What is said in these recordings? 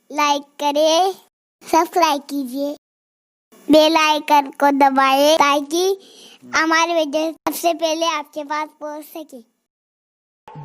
Like کریں، subscribe کیجیے، bell icon کو دبائیں تاکہ ہماری ویڈیو سب سے پہلے آپ کے پاس پہنچ سکے۔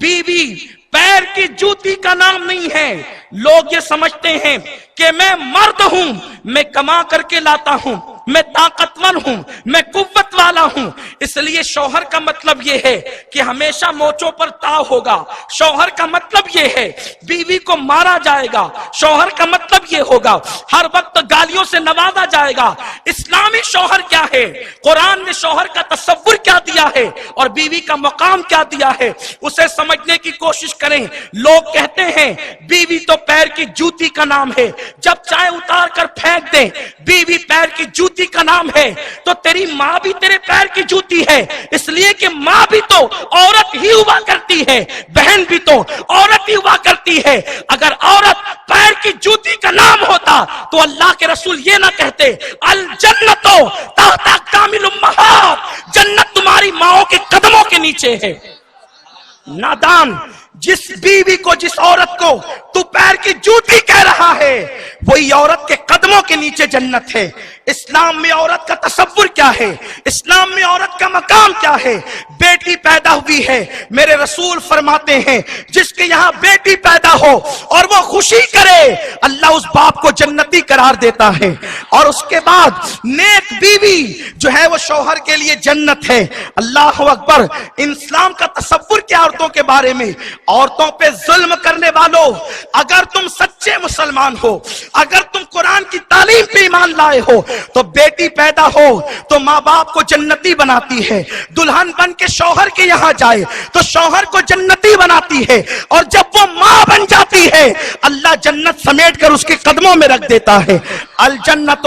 بیوی پیر کی جوتی کا نام نہیں ہے۔ لوگ یہ سمجھتے ہیں کہ میں مرد ہوں، میں کما کر کے لاتا ہوں، میں طاقتور ہوں، میں قوت والا ہوں، اس لیے شوہر کا مطلب یہ ہے کہ ہمیشہ موچوں پر تاؤ ہوگا۔ شوہر کا مطلب یہ ہے بیوی کو مارا جائے گا۔ شوہر کا مطلب یہ ہوگا ہر وقت گالیوں سے نوازا جائے گا۔ اسلامی شوہر کیا ہے؟ قرآن نے شوہر کا تصور کیا دیا ہے اور بیوی کا مقام کیا دیا ہے، اسے سمجھنے کی کوشش کریں۔ لوگ کہتے ہیں بیوی تو پیر کی جوتی کا نام ہے، جب چائے اتار کر پھینک دیں بیوی پیر کی جوتی کا نام ہے، تو تیری ماں بھی تیرے پیر کی جوتی ہے، اس لیے کہ ماں بھی تو عورت ہی ہوا کرتی ہے، بہن بھی تو عورت ہی ہوا کرتی ہے۔ اگر عورت پیر کی جوتی کا نام ہوتا تو اللہ کے رسول یہ نہ کہتے الجنت تحت اقدام الامہات، جنت تمہاری ماؤں کے قدموں کے نیچے ہے۔ نادان، جس بیوی کو، جس عورت کو تو پیر کی جوتی کہہ رہا ہے، وہی عورت کے قدموں کے نیچے جنت ہے۔ اسلام میں عورت کا تصور کیا ہے؟ اسلام میں عورت کا مقام کیا ہے؟ بیٹی پیدا ہوئی ہے، میرے رسول فرماتے ہیں جس کے یہاں بیٹی پیدا ہو اور وہ خوشی کرے، اللہ اس باپ کو جنتی قرار دیتا ہے۔ اور اس کے بعد نیک بیوی جو ہے وہ شوہر کے لیے جنت ہے۔ اللہ اکبر۔ اسلام کا تصور کیا عورتوں کے بارے میں؟ عورتوں پہ ظلم کرنے والوں، اگر تم سچے مسلمان ہو، اگر تم قرآن کی تعلیم پہ ایمان لائے ہو، تو بیٹی پیدا ہو تو ماں باپ کو جنتی بناتی ہے۔ دلہن بن کے شوہر کے یہاں جائے تو شوہر کو جنتی بناتی ہے، اور جب وہ ماں بن جاتی ہے اللہ جنت سمیٹ کر اس کے قدموں میں رکھ دیتا ہے۔ الجنت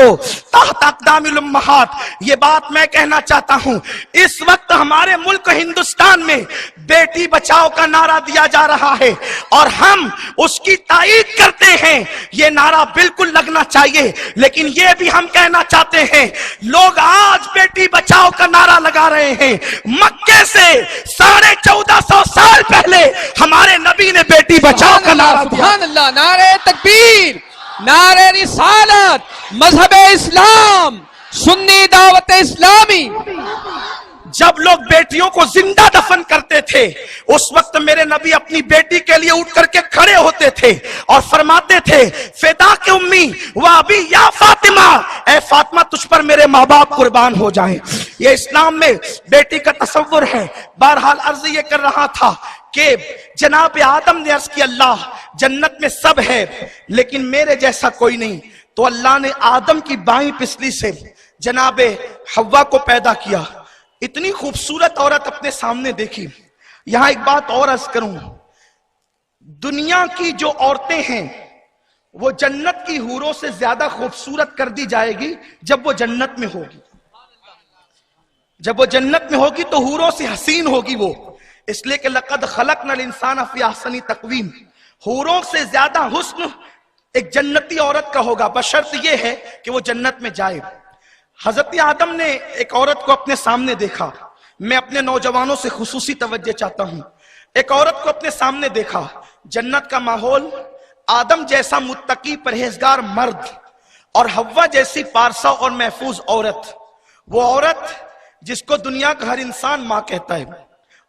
تحت اقدام الامہات، یہ بات میں کہنا چاہتا ہوں۔ اس وقت ہمارے ملک ہندوستان میں بیٹی بچاؤ کا نعرہ دیا جا رہا ہے اور ہم اس کی تائید کرتے ہیں، یہ نعرہ بالکل لگنا چاہیے، لیکن یہ بھی ہم کہنا چاہتے ہیں لوگ آج بیٹی بچاؤ کا نعرہ لگا رہے ہیں، مکے سے 1450 سال پہلے ہمارے نبی نے بیٹی بچاؤ کا نعرہ دیا۔ سبحان اللہ، نعرہ تکبیر، نعرہ رسالت، مذہب اسلام، سنی دعوت اسلامی۔ جب لوگ بیٹیوں کو زندہ دفن کرتے تھے اس وقت میرے نبی اپنی بیٹی کے لیے اٹھ کر کے کھڑے ہوتے تھے اور فرماتے تھے فدا کے امی و ابی یا فاطمہ، اے فاطمہ تجھ پر میرے ماں باپ قربان ہو جائیں۔ یہ اسلام میں بیٹی کا تصور ہے۔ بہرحال عرض یہ کر رہا تھا کہ جناب آدم نے عرض کی اللہ جنت میں سب ہے لیکن میرے جیسا کوئی نہیں، تو اللہ نے آدم کی بائیں پسلی سے جناب حوا کو پیدا کیا۔ اتنی خوبصورت عورت اپنے سامنے دیکھی۔ یہاں ایک بات اور عرض کروں، دنیا کی جو عورتیں ہیں وہ جنت کی حوروں سے زیادہ خوبصورت کر دی جائے گی جب وہ جنت میں ہوگی۔ جب وہ جنت میں ہوگی تو حوروں سے حسین ہوگی وہ، اس لیے کہ لقد خلقنا الانسان فی احسن تقویم، حوروں سے زیادہ حسن ایک جنتی عورت کا ہوگا، بشرط یہ ہے کہ وہ جنت میں جائے۔ حضرت آدم نے ایک عورت کو اپنے سامنے دیکھا، میں اپنے نوجوانوں سے خصوصی توجہ چاہتا ہوں، ایک عورت کو اپنے سامنے دیکھا، جنت کا ماحول، آدم جیسا متقی پرہیزگار مرد اور حوا جیسی پارسا اور محفوظ عورت، وہ عورت جس کو دنیا کا ہر انسان ماں کہتا ہے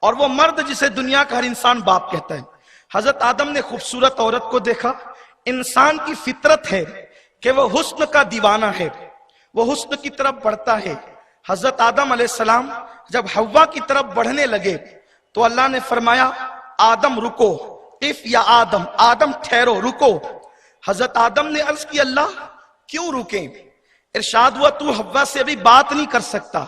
اور وہ مرد جسے دنیا کا ہر انسان باپ کہتا ہے۔ حضرت آدم نے خوبصورت عورت کو دیکھا۔ انسان کی فطرت ہے کہ وہ حسن کا دیوانہ ہے، وہ حسن کی طرف بڑھتا ہے۔ حضرت آدم علیہ السلام جب حوا کی طرف بڑھنے لگے تو اللہ نے فرمایا آدم رکو، اف یا آدم، آدم ٹھہرو، رکو۔ حضرت آدم نے عرض کی اللہ کیوں رکیں؟ ارشاد ہوا تو حوا سے ابھی بات نہیں کر سکتا۔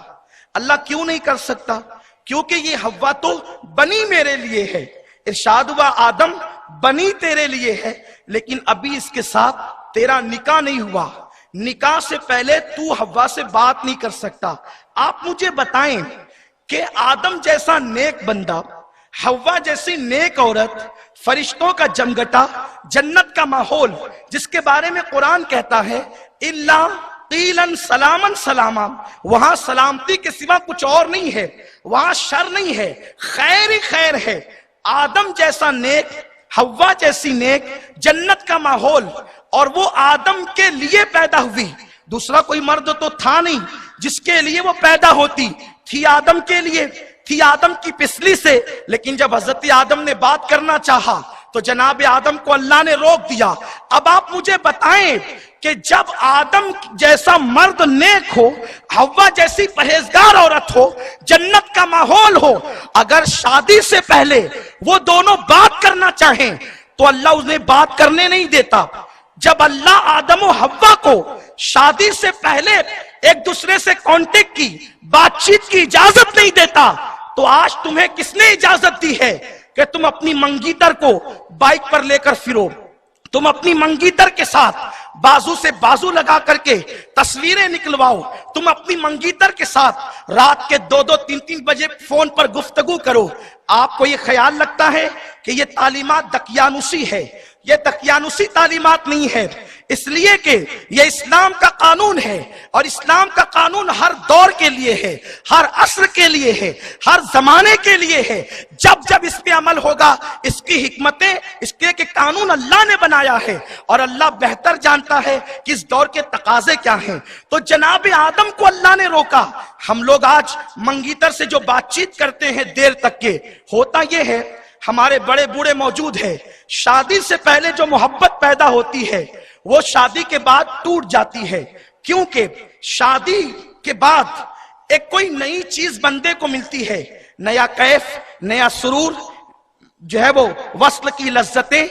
اللہ کیوں نہیں کر سکتا؟ کیونکہ یہ حوا تو بنی میرے لیے ہے۔ ارشاد ہوا آدم بنی تیرے لیے ہے لیکن ابھی اس کے ساتھ تیرا نکاح نہیں ہوا، نکاح سے پہلے تو حوا سے بات نہیں کر سکتا۔ آپ مجھے بتائیں کہ آدم جیسا نیک بندہ، حوا جیسی نیک عورت، فرشتوں کا جمگٹا، جنت کا ماحول جس کے بارے میں قرآن کہتا ہے الا قیلن سلامن سلاما، وہاں سلامتی کے سوا کچھ اور نہیں ہے، وہاں شر نہیں ہے، خیر ہی خیر ہے۔ آدم جیسا نیک، حوا جیسی نیک، جنت کا ماحول اور وہ آدم کے لیے پیدا ہوئی. دوسرا کوئی مرد تو تھا نہیں جس کے لیے وہ پیدا ہوتی. تھی آدم کے لیے, تھی آدم کی پسلی سے. لیکن جب حضرت آدم نے بات کرنا چاہا تو جناب آدم کو اللہ نے روک دیا. اب آپ مجھے بتائیں کہ جب آدم جیسا مرد نیک ہو, حوا جیسی پرہیزگار عورت ہو, جنت کا ماحول ہو, اگر شادی سے پہلے وہ دونوں بات کرنا چاہیں تو اللہ انہیں بات کرنے نہیں دیتا. جب اللہ آدم و حوا کو شادی سے پہلے ایک دوسرے سے کانٹیکٹ کی, بات چیت کی اجازت نہیں دیتا, تو آج تمہیں کس نے اجازت دی ہے کہ تم اپنی منگیتر کو بائک پر لے کر پھرو, تم اپنی منگیتر کے ساتھ بازو سے بازو لگا کر کے تصویریں نکلواؤ, تم اپنی منگیتر کے ساتھ رات کے 2-3 بجے فون پر گفتگو کرو. آپ کو یہ خیال لگتا ہے کہ یہ تعلیمات دقیانوسی ہے؟ یہ دقیانوسی تعلیمات نہیں ہے, اس لیے کہ یہ اسلام کا قانون ہے, اور اسلام کا قانون ہر دور کے لیے ہے, ہر عصر کے لیے ہے, ہر زمانے کے لیے ہے. جب جب اس پہ عمل ہوگا, اس کی حکمتیں, اس کے کہ قانون اللہ نے بنایا ہے, اور اللہ بہتر جانتا ہے کہ اس دور کے تقاضے کیا ہیں. تو جناب آدم کو اللہ نے روکا. ہم لوگ آج منگیتر سے جو بات چیت کرتے ہیں دیر تک کے, ہوتا یہ ہے ہمارے بڑے بوڑھے موجود ہیں, شادی سے پہلے جو محبت پیدا ہوتی ہے وہ شادی کے بعد ٹوٹ جاتی ہے, کیونکہ شادی کے بعد ایک کوئی نئی چیز بندے کو ملتی ہے, نیا کیف, نیا سرور, جو ہے وہ وصل کی لذتیں,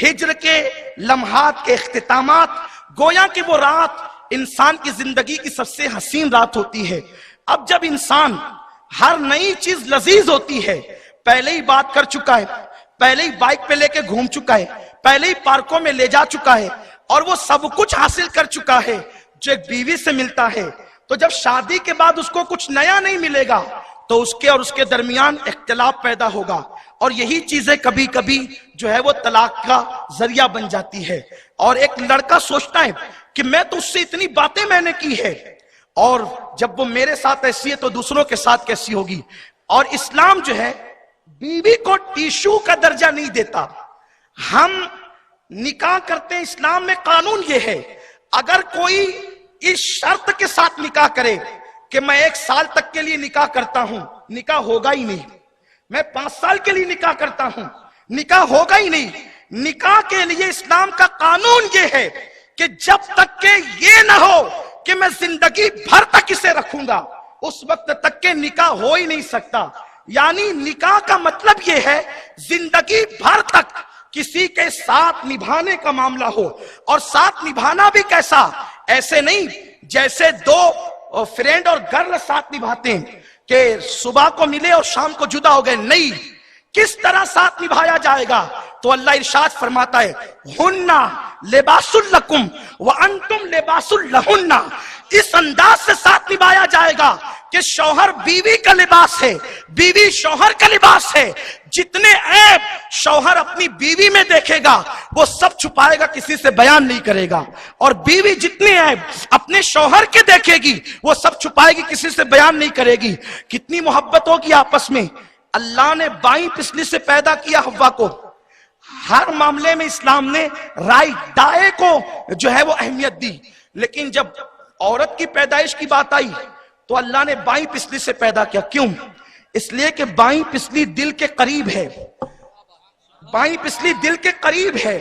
ہجر کے لمحات کے اختتامات, گویا کہ وہ رات انسان کی زندگی کی سب سے حسین رات ہوتی ہے. اب جب انسان ہر نئی چیز لذیذ ہوتی ہے, پہلے ہی بات کر چکا ہے, پہلے ہی بائک پہ لے کے گھوم چکا ہے, پہلے ہی پارکوں میں لے جا چکا ہے, اور وہ سب کچھ حاصل کر چکا ہے جو ایک بیوی سے ملتا ہے, تو جب شادی کے بعد اس کو کچھ نیا نہیں ملے گا تو اس کے اور اس کے درمیان اختلاف پیدا ہوگا, اور یہی چیزیں کبھی کبھی جو ہے وہ طلاق کا ذریعہ بن جاتی ہے. اور ایک لڑکا سوچتا ہے کہ میں تو اس سے اتنی باتیں میں نے کی ہے, اور جب وہ میرے ساتھ ایسی ہے تو دوسروں کے ساتھ کیسی ہوگی. اور اسلام جو ہے بیوی کو ٹیشو کا درجہ نہیں دیتا. ہم نکاح کرتے ہیں, اسلام میں قانون یہ ہے, اگر کوئی اس شرط کے ساتھ نکاح کرے کہ میں 1 سال تک کے لیے نکاح کرتا ہوں, نکاح ہوگا ہی نہیں. میں 5 سال کے لیے نکاح کرتا ہوں, نکاح ہوگا ہی نہیں. نکاح کے لیے اسلام کا قانون یہ ہے کہ جب تک کہ یہ نہ ہو کہ میں زندگی بھر تک اسے رکھوں گا, اس وقت تک کہ نکاح ہو ہی نہیں سکتا. یعنی نکاح کا مطلب یہ ہے زندگی بھر تک کسی کے ساتھ نبھانے کا معاملہ ہو, اور ساتھ نبھانا بھی کیسا, ایسے نہیں جیسے 2 فرینڈ اور گرل ساتھ نبھاتے ہیں کہ صبح کو ملے اور شام کو جدا ہو گئے. نہیں, کس طرح ساتھ نبھایا جائے گا؟ تو اللہ ارشاد فرماتا ہے ہننا لباس لکم وانتم لباس لہن. اس انداز سے ساتھ نبھایا جائے گا کہ شوہر بیوی کا لباس ہے, بیوی شوہر کا لباس ہے. جتنے عیب شوہر اپنی بیوی میں دیکھے گا وہ سب چھپائے گا, کسی سے بیان نہیں کرے گا, اور بیوی جتنے عیب اپنے شوہر کے دیکھے گی وہ سب چھپائے گی, کسی سے بیان نہیں کرے گی. کتنی محبت ہوگی آپس میں. اللہ نے بائیں پسلی سے پیدا کیا حوا کو. ہر معاملے میں اسلام نے رائٹ دائیں کو جو ہے وہ اہمیت دی, لیکن جب عورت کی پیدائش کی بات آئی تو اللہ نے بائیں پسلی سے پیدا کیا. کیوں؟ اس لیے کہ بائیں پسلی دل کے قریب ہے, بائیں پسلی دل کے قریب ہے,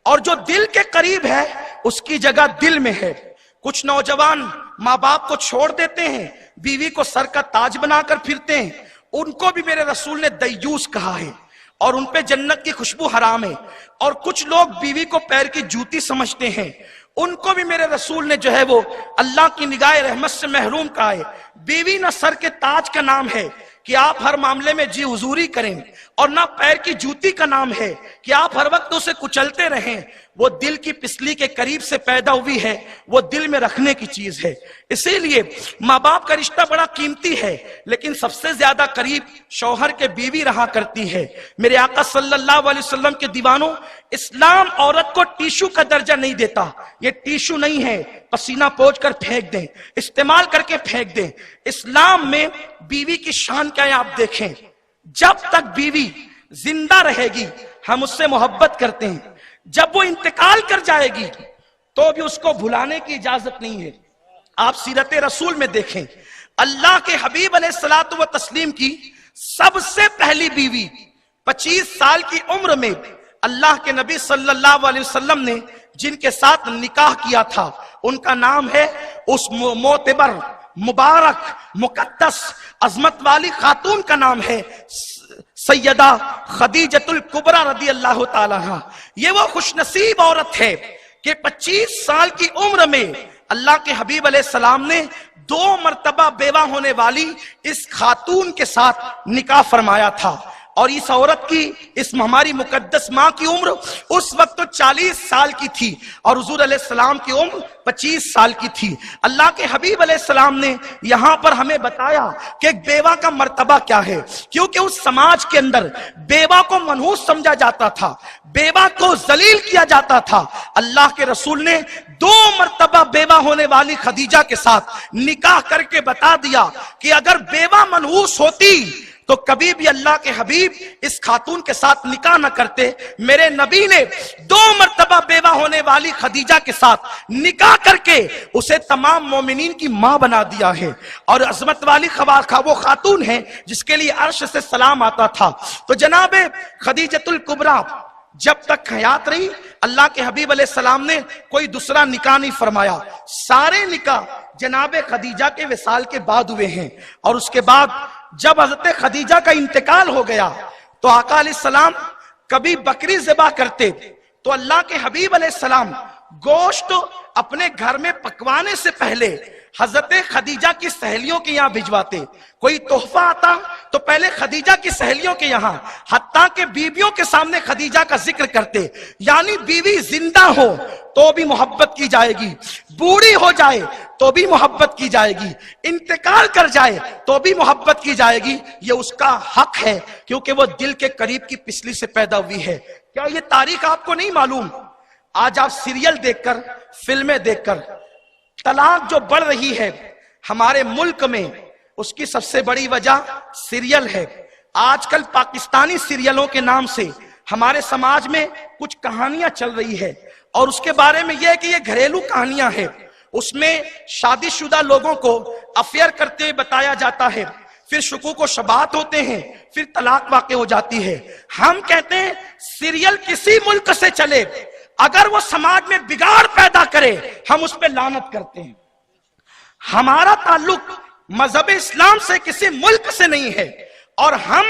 اور جو دل کے قریب ہے اس کی جگہ دل میں ہے. کچھ نوجوان ماں باپ کو چھوڑ دیتے ہیں, بیوی کو سر کا تاج بنا کر پھرتے ہیں, ان کو بھی میرے رسول نے دیوس کہا ہے, اور ان پہ جنت کی خوشبو حرام ہے. اور کچھ لوگ بیوی کو پیر کی جوتی سمجھتے ہیں, ان کو بھی میرے رسول نے جو ہے وہ اللہ کی نگاہ رحمت سے محروم کہا ہے. بیوی نہ سر کے تاج کا نام ہے کہ آپ ہر معاملے میں جی حضوری کریں, اور نہ پیر کی جوتی کا نام ہے کہ آپ ہر وقت اسے کچلتے رہیں. وہ دل کی پسلی کے قریب سے پیدا ہوئی ہے, وہ دل میں رکھنے کی چیز ہے. اسی لیے ماں باپ کا رشتہ بڑا قیمتی ہے, لیکن سب سے زیادہ قریب شوہر کے بیوی رہا کرتی ہے. میرے آقا صلی اللہ علیہ وسلم کے دیوانوں, اسلام عورت کو ٹیشو کا درجہ نہیں دیتا. یہ ٹیشو نہیں ہے پسینہ پوچھ کر پھینک دیں, استعمال کر کے پھینک دیں. اسلام میں بیوی کی شان کیا ہے آپ دیکھیں. جب تک بیوی زندہ رہے گی ہم اس سے محبت کرتے ہیں, جب وہ انتقال کر جائے گی تو بھی اس کو بھلانے کی اجازت نہیں ہے۔ آپ سیرت رسول میں دیکھیں، اللہ کے حبیب علیہ الصلوۃ والتسلیم کی سب سے پہلی بیوی 25 سال کی عمر میں اللہ کے نبی صلی اللہ علیہ وسلم نے جن کے ساتھ نکاح کیا تھا، ان کا نام ہے، اس معتبر مبارک مقدس عظمت والی خاتون کا نام ہے سیدہ خدیجۃ الکبریٰ رضی اللہ تعالی عنہا۔ یہ وہ خوش نصیب عورت ہے کہ 25 سال کی عمر میں اللہ کے حبیب علیہ السلام نے 2 مرتبہ بیوہ ہونے والی اس خاتون کے ساتھ نکاح فرمایا تھا۔ اور اس عورت کی، اس ہماری مقدس ماں کی عمر اس وقت تو 40 سال کی تھی اور حضور علیہ السلام کی عمر 25 سال کی تھی۔ اللہ کے حبیب علیہ السلام نے یہاں پر ہمیں بتایا کہ ایک بیوہ کا مرتبہ کیا ہے، کیونکہ اس سماج کے اندر بیوہ کو منحوس سمجھا جاتا تھا، بیوہ کو ذلیل کیا جاتا تھا۔ اللہ کے رسول نے 2 مرتبہ بیوہ ہونے والی خدیجہ کے ساتھ نکاح کر کے بتا دیا کہ اگر بیوہ منحوس ہوتی تو کبھی بھی اللہ کے حبیب اس خاتون کے ساتھ نکاح نہ کرتے۔ میرے نبی نے 2 مرتبہ بیوہ ہونے والی خدیجہ کے ساتھ نکاح کر کے اسے تمام مومنین کی ماں بنا دیا ہے، اور عظمت والی وہ خاتون ہے جس کے لیے عرش سے سلام آتا تھا۔ تو جناب خدیجۃ الکبریٰ جب تک حیات رہی، اللہ کے حبیب علیہ السلام نے کوئی دوسرا نکاح نہیں فرمایا۔ سارے نکاح جناب خدیجہ کے وصال کے بعد ہوئے ہیں، اور اس کے بعد جب حضرت خدیجہ کا انتقال ہو گیا تو آقا علیہ السلام کبھی بکری ذبح کرتے تو اللہ کے حبیب علیہ السلام گوشت اپنے گھر میں پکوانے سے پہلے حضرت خدیجہ کی سہیلیوں کے یہاں بھجواتے۔ کوئی تحفہ آتا تو پہلے خدیجہ کی سہیلیوں کے یہاں، حتیٰ کہ بیویوں کے سامنے خدیجہ کا ذکر کرتے، یعنی بیوی زندہ ہو تو بھی محبت کی جائے گی، بوڑھی ہو جائے تو بھی محبت کی جائے گی، انتقال کر جائے تو بھی محبت کی جائے گی۔ یہ اس کا حق ہے کیونکہ وہ دل کے قریب کی پسلی سے پیدا ہوئی ہے۔ کیا یہ تاریخ آپ کو نہیں معلوم؟ آج آپ سیریل دیکھ کر، فلمیں دیکھ کر طلاق جو بڑھ رہی ہے ہمارے ملک میں، اس کی سب سے بڑی وجہ سیریل ہے۔ آج کل پاکستانی سیریلوں کے نام سے ہمارے سماج میں کچھ کہانیاں چل رہی ہے، اور اس کے بارے میں یہ ہے کہ یہ گھریلو کہانیاں ہیں۔ اس میں شادی شدہ لوگوں کو افیئر کرتے ہوئے بتایا جاتا ہے، پھر شکوک و شبہات ہوتے ہیں، پھر طلاق واقع ہو جاتی ہے۔ ہم کہتے ہیں سیریل کسی ملک سے چلے، اگر وہ سماج میں بگاڑ پیدا کرے ہم اس پہ لعنت کرتے ہیں۔ ہمارا تعلق مذہب اسلام سے کسی ملک سے نہیں ہے، اور ہم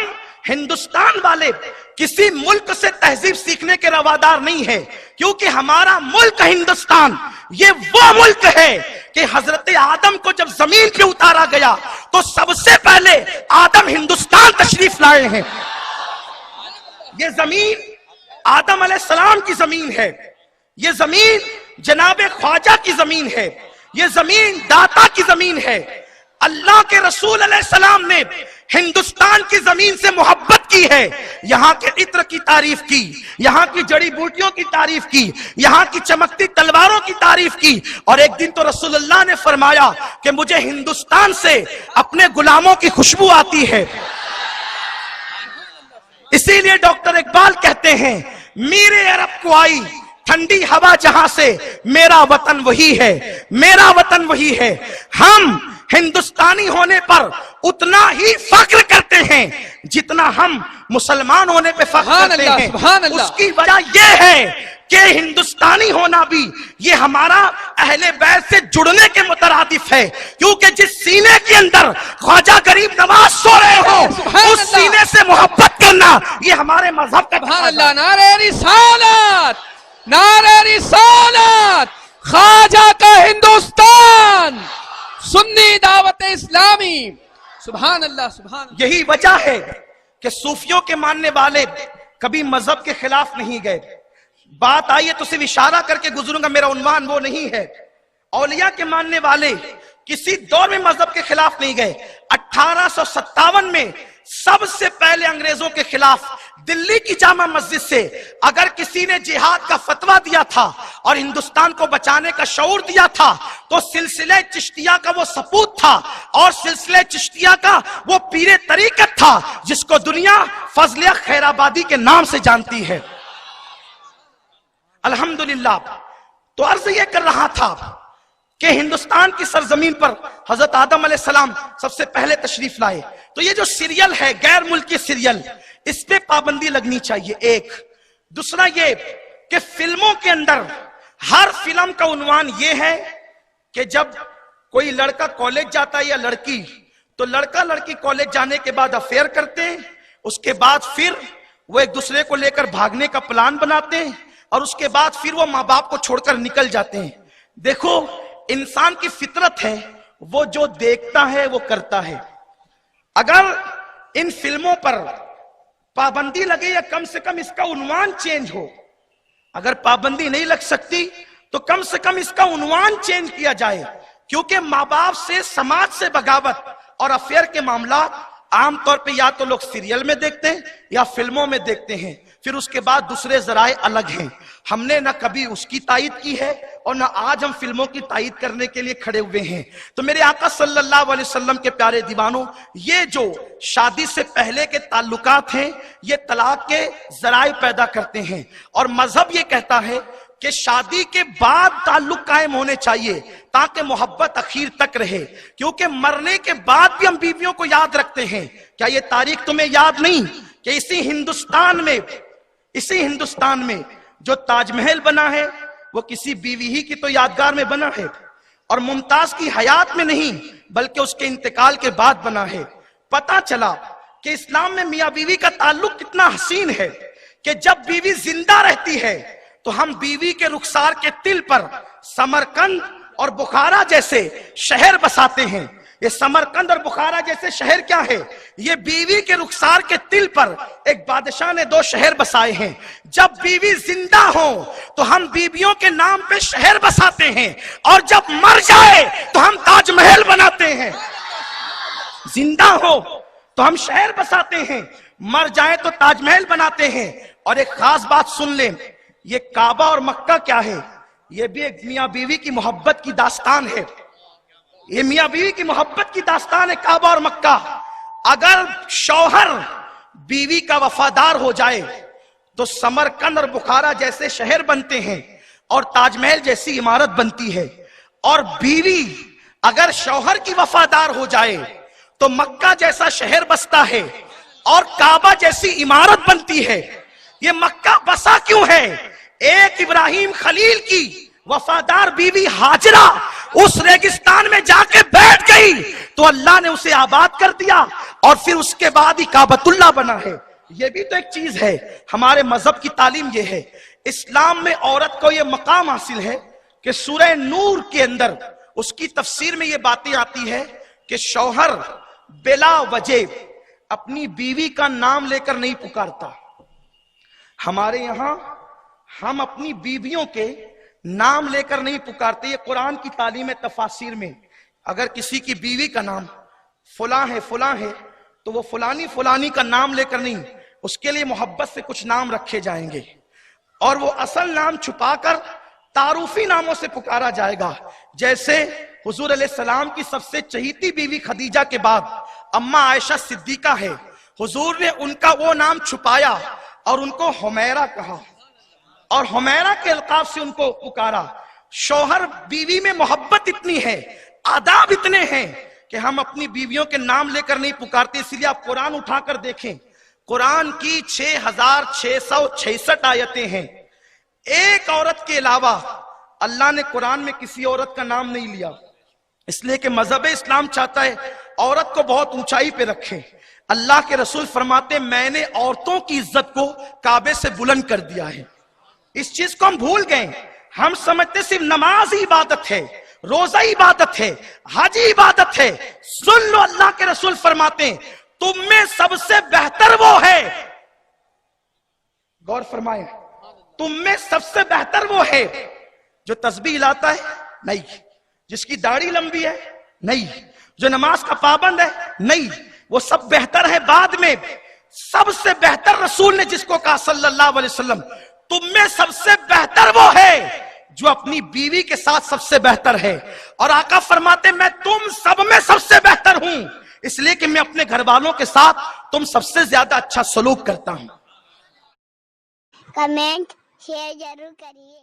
ہندوستان والے کسی ملک سے تہذیب سیکھنے کے روادار نہیں ہے، کیونکہ ہمارا ملک ہندوستان یہ وہ ملک ہے کہ حضرت آدم کو جب زمین پہ اتارا گیا تو سب سے پہلے آدم ہندوستان تشریف لائے ہیں۔ یہ زمین آدم علیہ السلام کی زمین ہے، یہ زمین جناب خواجہ کی زمین ہے، یہ زمین داتا کی زمین ہے۔ اللہ کے رسول علیہ السلام نے ہندوستان کی زمین سے محبت کی ہے، یہاں کے عطر کی تعریف کی، یہاں کی جڑی بوٹیوں کی تعریف کی، یہاں کی چمکتی تلواروں کی تعریف کی، اور ایک دن تو رسول اللہ نے فرمایا کہ مجھے ہندوستان سے اپنے غلاموں کی خوشبو آتی ہے۔ اسی لیے ڈاکٹر اقبال کہتے ہیں میرے عرب کو آئی ٹھنڈی ہوا جہاں سے، میرا وطن وہی ہے، میرا وطن وہی ہے۔ ہم ہندوستانی ہونے پر اتنا ہی فخر کرتے ہیں جتنا ہم مسلمان ہونے پہ فخر کرتے ہیں۔ اس کی وجہ یہ ہے کہ ہندوستانی ہونا بھی یہ ہمارا اہل بیت سے جڑنے کے مترادف ہے، کیونکہ جس سینے کے اندر خواجہ غریب نواز سو رہے ہو اس سینے سے محبت کرنا یہ ہمارے مذہب کا سبحان اللہ۔ نعرہ رسالت، نعرہ رسالت، خواجہ کا ہندوستان، سنی دعوت اسلامی، سبحان اللہ سبحان اللہ۔ یہی وجہ ہے کہ صوفیوں کے ماننے والے کبھی مذہب کے خلاف نہیں گئے۔ بات آئیے تو صرف اشارہ کر کے گزروں گا، میرا عنوان وہ نہیں ہے۔ اولیاء کے ماننے والے کسی دور میں مذہب کے خلاف نہیں گئے۔ 1857 میں سب سے پہلے انگریزوں کے خلاف دلی کی جامع مسجد سے اگر کسی نے جہاد کا فتویٰ دیا تھا اور ہندوستان کو بچانے کا شعور دیا تھا تو سلسلہ چشتیہ کا وہ سپوت تھا، اور سلسلہ چشتیہ کا وہ پیر طریقت تھا جس کو دنیا فضلیہ خیرآبادی کے نام سے جانتی ہے۔ الحمدللہ تو عرض یہ کر رہا تھا کہ ہندوستان کی سرزمین پر حضرت آدم علیہ السلام سب سے پہلے تشریف لائے. تو یہ جو سیریل ہے غیر ملکی سیریل, اس پہ پابندی لگنی چاہیے. ایک دوسرا یہ کہ فلموں کے اندر ہر فلم کا عنوان یہ ہے کہ جب کوئی لڑکا کالج جاتا ہے یا لڑکی, تو لڑکا لڑکی کالج جانے کے بعد افیئر کرتے ہیں, اس کے بعد پھر وہ ایک دوسرے کو لے کر بھاگنے کا پلان بناتے ہیں, اور اس کے بعد پھر وہ ماں باپ کو چھوڑ کر نکل جاتے ہیں. دیکھو انسان کی فطرت ہے, وہ جو دیکھتا ہے وہ کرتا ہے. اگر ان فلموں پر پابندی لگے یا کم سے کم اس کا عنوان چینج ہو, اگر پابندی نہیں لگ سکتی تو کم سے کم اس کا عنوان چینج کیا جائے, کیونکہ ماں باپ سے, سماج سے بغاوت اور افیئر کے معاملات عام طور پہ یا تو لوگ سیریل میں دیکھتے ہیں یا فلموں میں دیکھتے ہیں, پھر اس کے بعد دوسرے ذرائع الگ ہیں. ہم نے نہ کبھی اس کی تائید کی ہے اور نہ آج ہم فلموں کی تائید کرنے کے لیے کھڑے ہوئے ہیں. تو میرے آقا صلی اللہ علیہ وسلم کے پیارے دیوانوں, یہ جو شادی سے پہلے کے تعلقات ہیں یہ طلاق کے ذرائع پیدا کرتے ہیں, اور مذہب یہ کہتا ہے کہ شادی کے بعد تعلق قائم ہونے چاہیے تاکہ محبت اخیر تک رہے, کیونکہ مرنے کے بعد بھی ہم بیویوں کو یاد رکھتے ہیں. کیا یہ تاریخ تمہیں یاد نہیں کہ اسی ہندوستان میں جو تاج محل بنا ہے وہ کسی بیوی ہی کی تو یادگار میں بنا ہے, اور ممتاز کی حیات میں نہیں بلکہ اس کے انتقال کے بعد بنا ہے. پتا چلا کہ اسلام میں میاں بیوی کا تعلق کتنا حسین ہے کہ جب بیوی زندہ رہتی ہے تو ہم بیوی کے رخسار کے تل پر سمرقند اور بخارا جیسے شہر بساتے ہیں. یہ سمرقند اور بخارا جیسے شہر کیا ہے؟ یہ بیوی کے رخسار کے تل پر ایک بادشاہ نے 2 شہر بسائے ہیں. جب بیوی زندہ ہو تو ہم بیویوں کے نام پہ شہر بساتے ہیں, اور جب مر جائے تو ہم تاج محل بناتے ہیں. زندہ ہو تو ہم شہر بساتے ہیں, مر جائے تو تاج محل بناتے ہیں. اور ایک خاص بات سن لیں, یہ کعبہ اور مکہ کیا ہے؟ یہ بھی ایک میاں بیوی کی محبت کی داستان ہے. یہ میاں بیوی کی محبت کی داستان ہے کعبہ اور مکہ. اگر شوہر بیوی کا وفادار ہو جائے تو سمرقند اور بخارا جیسے شہر بنتے ہیں اور تاج محل جیسی عمارت بنتی ہے, اور بیوی اگر شوہر کی وفادار ہو جائے تو مکہ جیسا شہر بستا ہے اور کعبہ جیسی عمارت بنتی ہے. یہ مکہ بسا کیوں ہے؟ ایک ابراہیم خلیل کی وفادار بیوی ہاجرہ اس ریگستان میں جا کے بیٹھ گئی تو اللہ نے اسے آباد کر دیا, اور پھر اس کے بعد ہی کعبۃ اللہ بنا ہے. یہ بھی تو ایک چیز ہے. ہمارے مذہب کی تعلیم یہ ہے, اسلام میں عورت کو یہ مقام حاصل ہے کہ سورہ نور کے اندر اس کی تفسیر میں یہ باتیں آتی ہے کہ شوہر بلا وجہ اپنی بیوی کا نام لے کر نہیں پکارتا. ہمارے یہاں ہم اپنی بیویوں کے نام لے کر نہیں پکارتے. یہ قرآن کی تعلیم تفاسیر میں اگر کسی کی بیوی کا نام فلاں ہے تو وہ فلانی کا نام لے کر نہیں, اس کے لیے محبت سے کچھ نام رکھے جائیں گے اور وہ اصل نام چھپا کر تعارفی ناموں سے پکارا جائے گا. جیسے حضور علیہ السلام کی سب سے چہیتی بیوی خدیجہ کے بعد اماں عائشہ صدیقہ ہے, حضور نے ان کا وہ نام چھپایا اور ان کو حمیرہ کہا اور حمیرہ کے القاب سے ان کو پکارا. شوہر بیوی میں محبت اتنی ہے, آداب اتنے ہیں کہ ہم اپنی بیویوں کے نام لے کر نہیں پکارتے. اس لیے آپ قرآن اٹھا کر دیکھیں, قرآن کی 6666 آیتیں ہیں. ایک عورت کے علاوہ اللہ نے قرآن میں کسی عورت کا نام نہیں لیا, اس لیے کہ مذہب اسلام چاہتا ہے عورت کو بہت اونچائی پہ رکھیں. اللہ کے رسول فرماتے میں نے عورتوں کی عزت کو کعبے سے بلند کر دیا ہے. اس چیز کو ہم بھول گئے. ہم سمجھتے صرف نماز ہی عبادت ہے, روزہ عبادت ہے, حج عبادت ہے. سن لو, اللہ کے رسول فرماتے ہیں تم میں سب سے بہتر وہ ہے, غور فرمائیں, تم میں سب سے بہتر وہ ہے جو تسبیح لاتا ہے نہیں, جس کی داڑھی لمبی ہے نہیں, جو نماز کا پابند ہے نہیں, وہ سب بہتر ہے بعد میں. سب سے بہتر رسول نے جس کو کہا صلی اللہ علیہ وسلم تم میں سب سے بہتر وہ ہے جو اپنی بیوی کے ساتھ سب سے بہتر ہے. اور آقا فرماتے میں تم سب میں سب سے بہتر ہوں, اس لیے کہ میں اپنے گھر والوں کے ساتھ تم سب سے زیادہ اچھا سلوک کرتا ہوں. کمنٹ شیئر ضرور کریے.